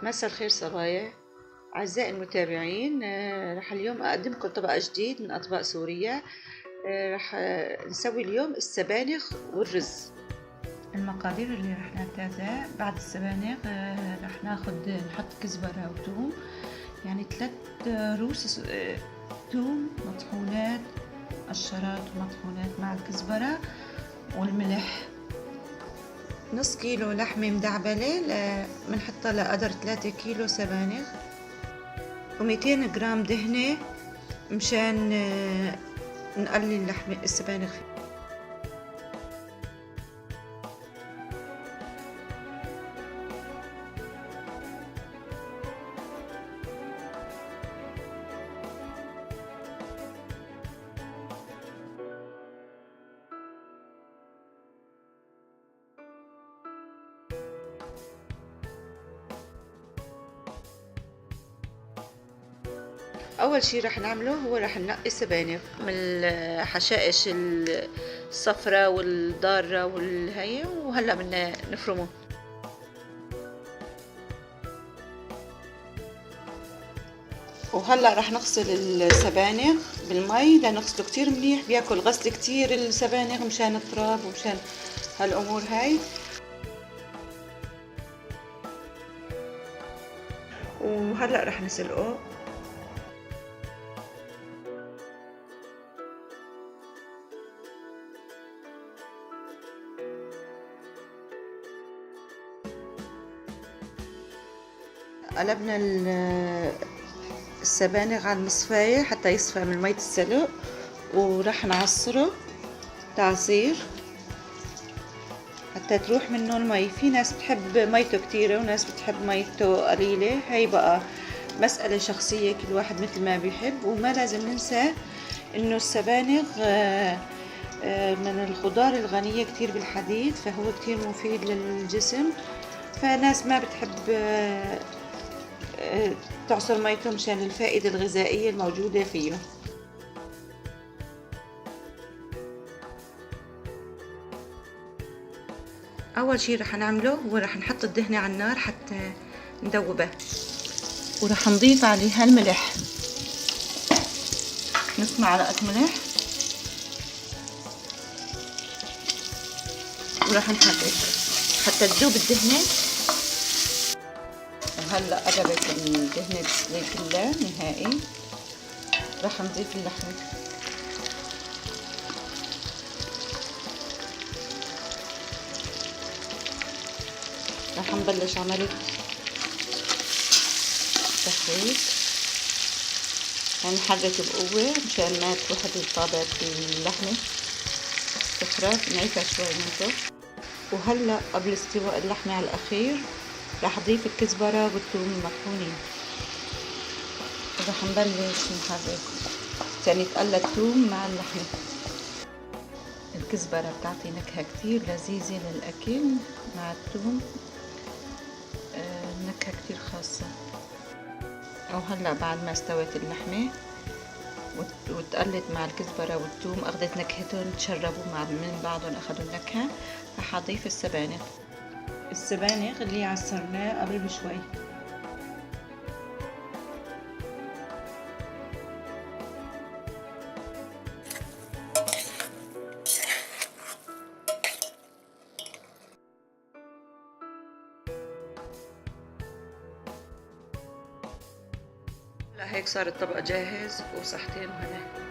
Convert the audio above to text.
مساء الخير صبايا أعزائي المتابعين. رح اليوم أقدم لكم طبق جديد من أطباق سورية. رح نسوي اليوم السبانخ والرز. المقادير اللي رح نحتاجها بعد السبانخ، رح نحط كزبرة وثوم، يعني 3 رؤوس ثوم مطحونات، قشرات ومطحونات مع الكزبرة والملح. نص كيلو لحمة مدعبلة بنحطها لقدر 3 كيلو سبانخ، و200 جرام دهنة مشان نقلي اللحمة السبانخ. اول شي رح نعمله هو رح ننقي السبانخ من الحشائش الصفراء والضارة والهي، وهلا بدنا نفرمه. وهلا رح نغسل السبانخ بالمي لنغسله كتير منيح، بياكل غسل كتير السبانخ مشان التراب ومشان هالامور هاي. وهلا رح نسلقه. قلبنا السبانخ على المصفاية حتى يصفى من مية السلق، ورح نعصره تعصير حتى تروح منه المي. في ناس بتحب ميته كتيرة وناس بتحب ميته قليلة، هي بقى مسألة شخصية، كل واحد مثل ما بيحب. وما لازم ننسى انه السبانخ من الخضار الغنية كتير بالحديد، فهو كتير مفيد للجسم. فناس ما بتحب تعصر ميته مشان الفائدة الغذائية الموجودة فيه. أول شي رح نعمله هو رح نحط الدهنة على النار حتى ندوبه، ورح نضيف عليها الملح، نص معلقة ملح، ورح نحرك حتى تذوب الدهنة. وهلا قربت الدهنة تستوي كلها نهائي. رح نضيف اللحمة، رح نبلش عملية تحريك، نحرك بقوة مشان ما تروح الطابة اللحمة تخرب، نعيفها شوي ننطر. وهلا قبل استواء اللحمة على الأخير رح أضيف الكزبرة والثوم المطحونين، ورح نبلش نحرك عشان يتقلى الثوم مع اللحمة. الكزبرة بتعطي نكهة كتير لذيذة للأكل مع الثوم، نكهة كتير خاصة. وهلا بعد ما استوت اللحمة وتقلت مع الكزبرة والثوم، أخذت نكهتهم، تشربوا من بعضهم، أخذوا النكهة. رح أضيف السبانخ اللي عصرناه قبل بشوي. هلا هيك صار الطبق جاهز، وصحتين وهنا.